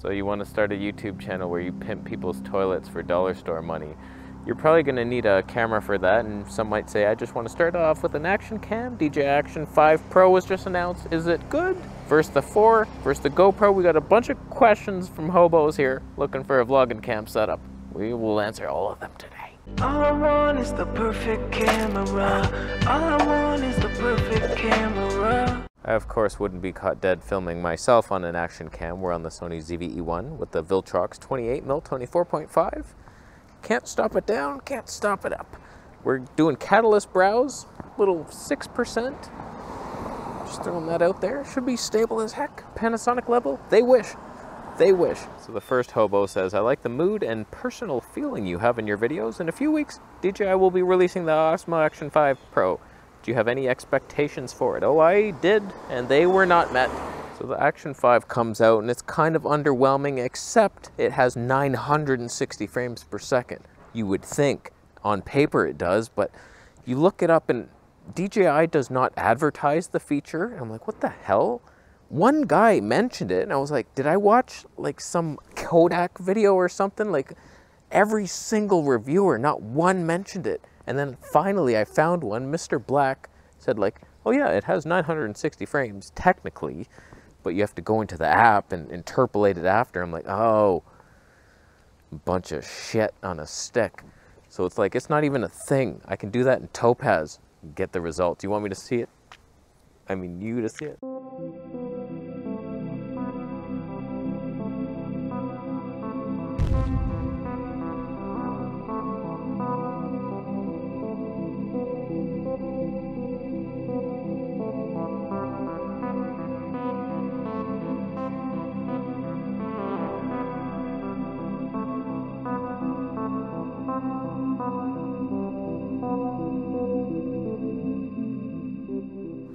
So you want to start a YouTube channel where you pimp people's toilets for dollar store money. You're probably going to need a camera for that, and some might say, I just want to start off with an action cam. DJI Action 5 Pro was just announced. Is it good? Versus the 4, versus the GoPro. We got a bunch of questions from hobos here looking for a vlogging cam setup. We will answer all of them today. All I want is the perfect camera. All I want is the perfect camera. I, of course, wouldn't be caught dead filming myself on an action cam. We're on the Sony ZV-E1 with the Viltrox 28mm 24.5. Can't stop it down, can't stop it up. We're doing catalyst browse, little 6%. Just throwing that out there. Should be stable as heck. Panasonic level, they wish. They wish. So the first hobo says, I like the mood and personal feeling you have in your videos. In a few weeks, DJI will be releasing the Osmo Action 5 Pro. Do you have any expectations for it? Oh, I did, and they were not met. So the Action 5 comes out, and it's kind of underwhelming, except it has 960 frames per second. You would think on paper it does, but you look it up, and DJI does not advertise the feature. And I'm like, what the hell? One guy mentioned it, and I was like, did I watch like some Kodak video or something? Like every single reviewer, not one mentioned it. And then finally I found one. Mr. Black said like, oh yeah, it has 960 frames technically, but you have to go into the app and interpolate it after. I'm like, oh, bunch of shit on a stick. So it's like, it's not even a thing. I can do that in Topaz and get the result. Do you want me to see it? I mean, you to see it?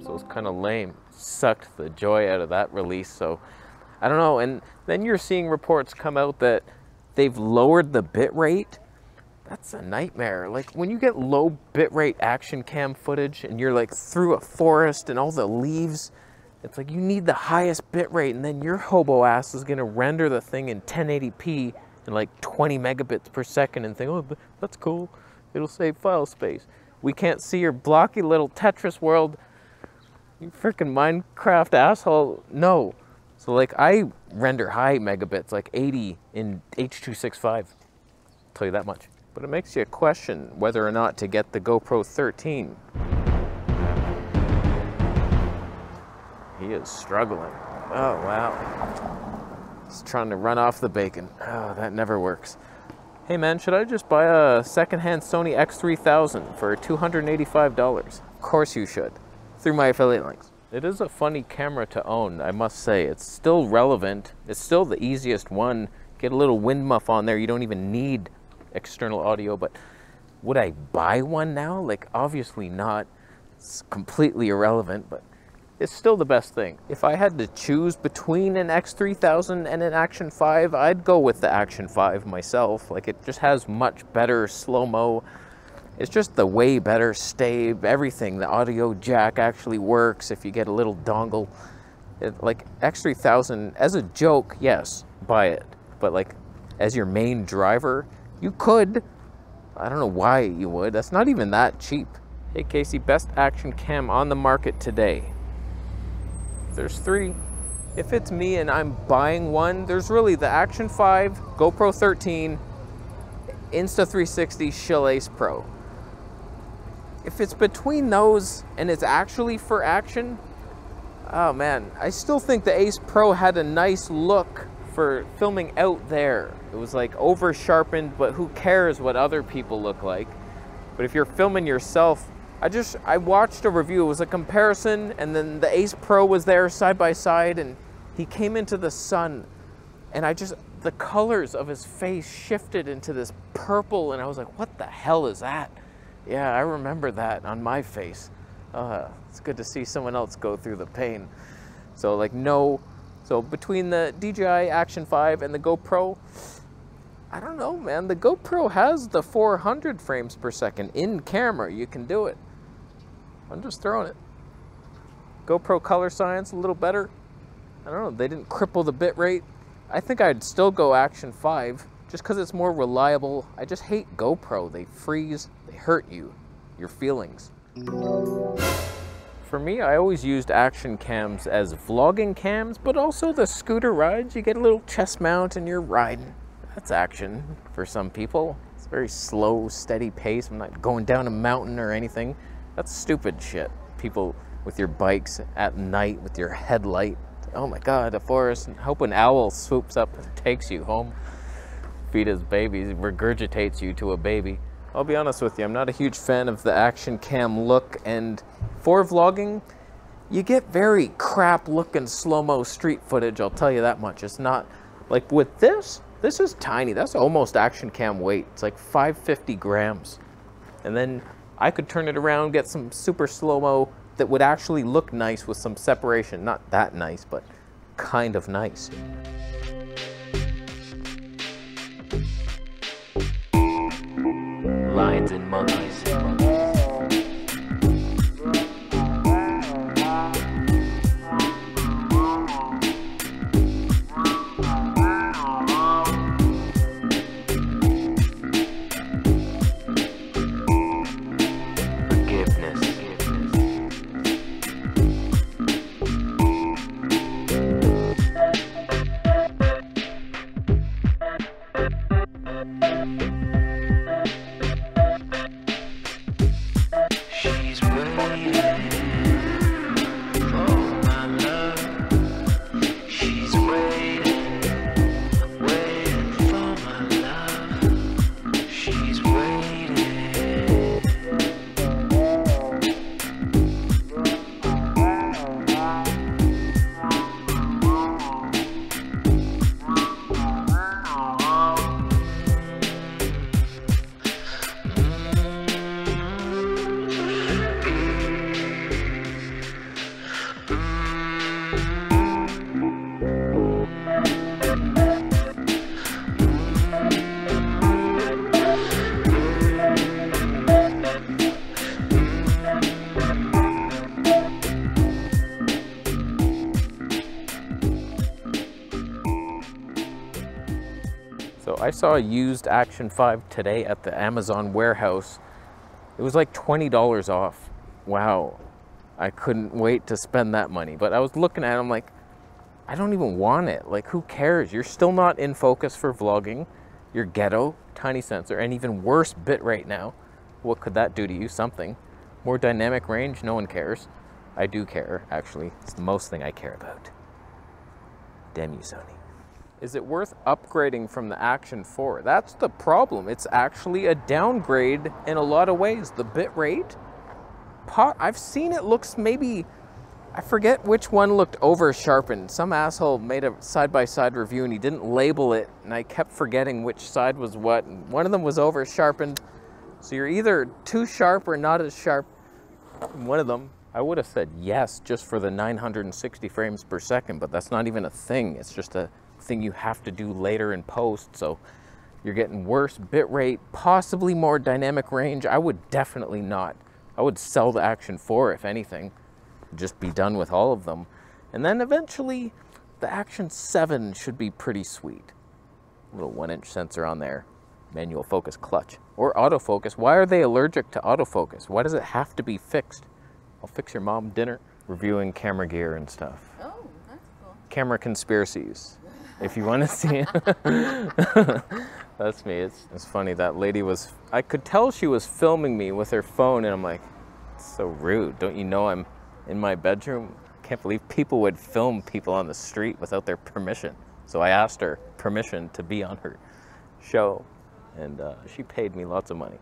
So it's kind of lame. Sucked the joy out of that release. So I don't know. And then you're seeing reports come out that they've lowered the bit rate. That's a nightmare. Like when you get low bit rate action cam footage and you're like through a forest and all the leaves, it's like you need the highest bit rate, and then your hobo ass is going to render the thing in 1080p and like 20 megabits per second and think, oh, that's cool. It'll save file space. We can't see your blocky little Tetris world. You freaking Minecraft asshole. No. So like I render high megabits, like 80 in H.265. Tell you that much. But it makes you question whether or not to get the GoPro 13. He is struggling. Oh, wow. He's trying to run off the bacon. Oh, that never works. Hey man, should I just buy a secondhand Sony X3000 for $285? Of course you should. Through my affiliate links. It is a funny camera to own, I must say. It's still relevant. It's still the easiest one. Get a little wind muff on there. You don't even need external audio, but would I buy one now? Like, obviously not. It's completely irrelevant, but it's still the best thing. If I had to choose between an X3000 and an Action 5, I'd go with the Action 5 myself. Like, it just has much better slow-mo. It's just the way better stave, everything. The audio jack actually works if you get a little dongle. Like X3000, as a joke, yes, buy it. But like, as your main driver, you could. I don't know why you would. That's not even that cheap. Hey Casey, best action cam on the market today. There's 3. If it's me and I'm buying one, there's really the Action 5, GoPro 13, Insta360 AcePro II. If it's between those and it's actually for action, oh man, I still think the Ace Pro had a nice look for filming out there. It was like over sharpened, but who cares what other people look like? But if you're filming yourself, I watched a review. It was a comparison, and then the Ace Pro was there side by side, and he came into the sun, and the colors of his face shifted into this purple, and I was like, what the hell is that? Yeah, I remember that on my face. It's good to see someone else go through the pain. So like no, so between the DJI Action 5 and the GoPro, I don't know, man. The GoPro has the 400 frames per second in camera. You can do it. I'm just throwing it. GoPro color science a little better. I don't know, they didn't cripple the bit rate. I think I'd still go Action 5 just because it's more reliable. I just hate GoPro. They freeze, they hurt you, your feelings. For me, I always used action cams as vlogging cams, but also the scooter rides. You get a little chest mount and you're riding. That's action for some people. It's very slow, steady pace. I'm not going down a mountain or anything. That's stupid shit. People with your bikes at night with your headlight. Oh my God, a forest. I hope an owl swoops up and takes you home. Feed his babies, regurgitates you to a baby. I'll be honest with you, I'm not a huge fan of the action cam look, and for vlogging, you get very crap looking slow-mo street footage, I'll tell you that much. It's not, like with this is tiny. That's almost action cam weight. It's like 550 grams. And then I could turn it around, get some super slow-mo that would actually look nice with some separation. Not that nice, but kind of nice. Lions and monkeys. So I saw a used Action 5 today at the Amazon warehouse. It was like $20 off. Wow. I couldn't wait to spend that money. But I was looking at it, I'm like, I don't even want it. Like, who cares? You're still not in focus for vlogging. You're ghetto, tiny sensor, and even worse bitrate now. What could that do to you? Something. More dynamic range, no one cares. I do care, actually. It's the most thing I care about. Damn you, Sony. Is it worth upgrading from the Action 4? That's the problem. It's actually a downgrade in a lot of ways. The bitrate, I've seen it looks maybe, I forget which one looked over sharpened. Some asshole made a side-by-side review and he didn't label it, and I kept forgetting which side was what. And one of them was over sharpened. So you're either too sharp or not as sharp. One of them, I would have said yes just for the 960 frames per second, but that's not even a thing. It's just a thing you have to do later in post. So you're getting worse bitrate, possibly more dynamic range. I would definitely not. I would sell the Action 4 if anything. Just be done with all of them. And then eventually the Action 7 should be pretty sweet. Little 1-inch sensor on there. Manual focus clutch. Or autofocus. Why are they allergic to autofocus? Why does it have to be fixed? I'll fix your mom dinner. Reviewing camera gear and stuff. Oh, that's cool. Camera Conspiracies. If you want to see it. That's me. It's funny. That lady was, I could tell she was filming me with her phone, and I'm like, it's so rude. Don't you know I'm in my bedroom? I can't believe people would film people on the street without their permission. So I asked her permission to be on her show, and she paid me lots of money.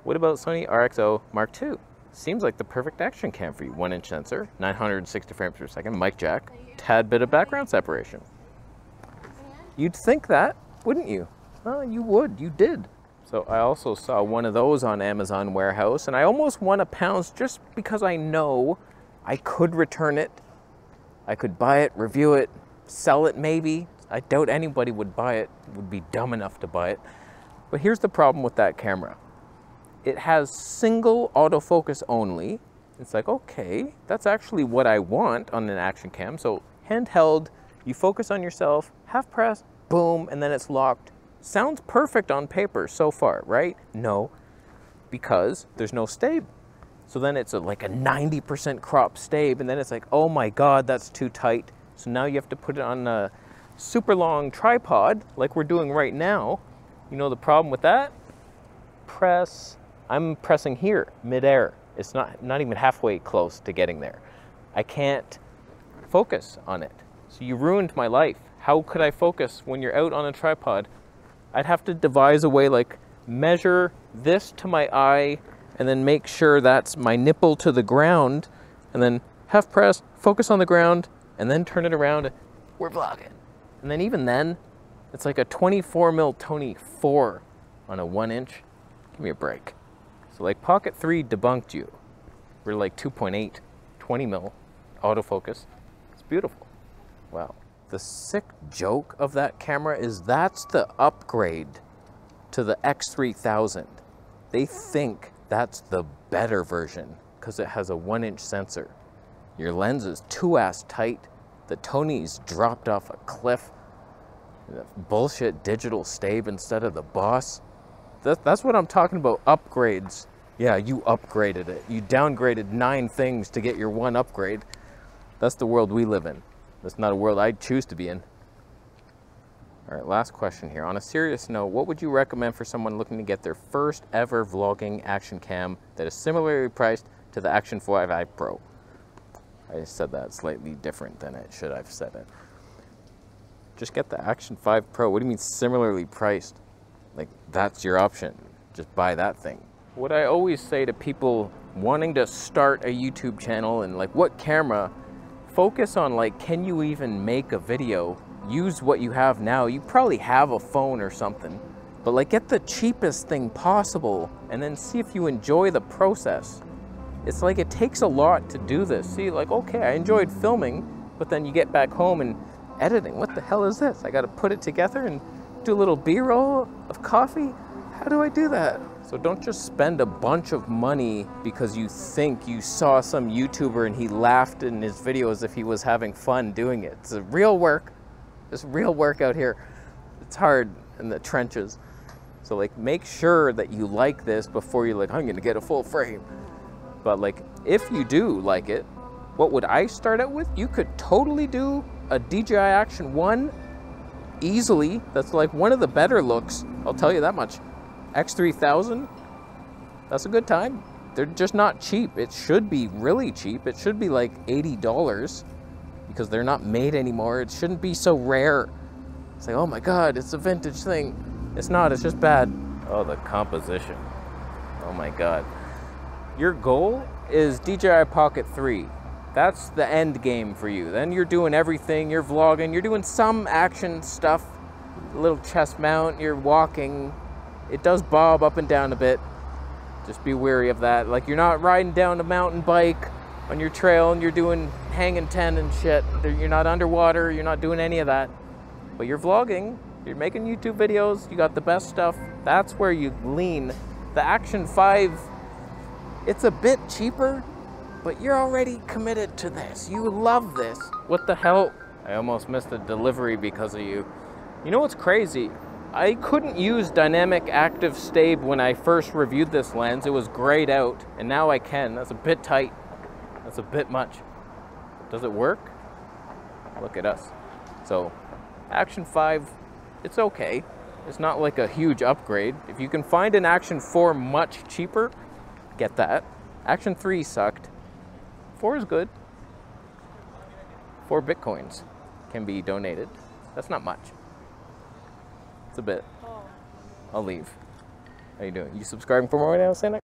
What about Sony RX0 Mark II? Seems like the perfect action cam for you. 1-inch sensor, 960 frames per second, mic jack, tad bit of background separation. You'd think that, wouldn't you? Well, you would, you did. So I also saw one of those on Amazon warehouse, and I almost won £1 just because I know I could return it. I could buy it, review it, sell it maybe. I doubt anybody would buy it, would be dumb enough to buy it. But here's the problem with that camera. It has single autofocus only. It's like, okay, that's actually what I want on an action cam. So handheld, You focus on yourself, half press, boom, and then it's locked. Sounds perfect on paper so far, right? No, because there's no stabe. So then it's like a 90% crop stabe, and then it's like, oh my God, that's too tight. So now you have to put it on a super long tripod, like we're doing right now. You know the problem with that? I'm pressing here, midair. It's not even halfway close to getting there. I can't focus on it. So you ruined my life. How could I focus when you're out on a tripod? I'd have to devise a way, like measure this to my eye and then make sure that's my nipple to the ground, and then half press, focus on the ground, and then turn it around. We're vlogging. And then even then, it's like a 24mm Tony 4 on a 1-inch. Give me a break. So like Pocket 3 debunked you. We're like 2.8, 20mm autofocus. It's beautiful. Wow. The sick joke of that camera is that's the upgrade to the X3000. They think that's the better version because it has a 1-inch sensor. Your lens is too ass tight. The Tony's dropped off a cliff. The bullshit digital stabe instead of the Boss. That's what I'm talking about, upgrades. Yeah, you upgraded it. You downgraded 9 things to get your one upgrade. That's the world we live in. That's not a world I'd choose to be in. All right, last question here. On a serious note, what would you recommend for someone looking to get their first ever vlogging action cam that is similarly priced to the Action 5i Pro? I said that slightly different than it should have said it. Just get the Action 5 Pro. What do you mean similarly priced? Like, that's your option. Just buy that thing. What I always say to people wanting to start a YouTube channel and like what camera, focus on like, can you even make a video? Use what you have now. You probably have a phone or something, but like get the cheapest thing possible and then see if you enjoy the process. It's like it takes a lot to do this. See, like, okay, I enjoyed filming, but then you get back home and editing. What the hell is this? I got to put it together and do a little B-roll of coffee. How do I do that? So don't just spend a bunch of money because you think you saw some YouTuber and he laughed in his video as if he was having fun doing it. It's a real work. It's real work out here. It's hard in the trenches. So like make sure that you like this before you're like, I'm gonna get a full frame. But like, if you do like it, what would I start out with? You could totally do a DJI Action 1 easily. That's like one of the better looks, I'll tell you that much. X3000, that's a good time. They're just not cheap. It should be really cheap. It should be like $80 because they're not made anymore. It shouldn't be so rare. It's like, oh my God, it's a vintage thing. It's not, it's just bad. Oh, the composition. Oh my God. Your goal is DJI Pocket 3. That's the end game for you. Then you're doing everything, you're vlogging, you're doing some action stuff, a little chest mount, you're walking. It does bob up and down a bit. Just be wary of that. Like, you're not riding down a mountain bike on your trail and you're doing hanging 10 and shit. You're not underwater, you're not doing any of that. But you're vlogging, you're making YouTube videos, you got the best stuff. That's where you lean. The Action 5, it's a bit cheaper, but you're already committed to this. You love this. What the hell? I almost missed a delivery because of you. You know what's crazy? I couldn't use dynamic active stabe when I first reviewed this lens. It was grayed out, and now I can. That's a bit tight. That's a bit much. Does it work? Look at us. So, Action 5, it's okay. It's not like a huge upgrade. If you can find an Action 4 much cheaper, get that. Action 3 sucked. 4 is good. 4 Bitcoins can be donated. That's not much. It's a bit. I'll leave. How you doing? You subscribing for more right now, Santa?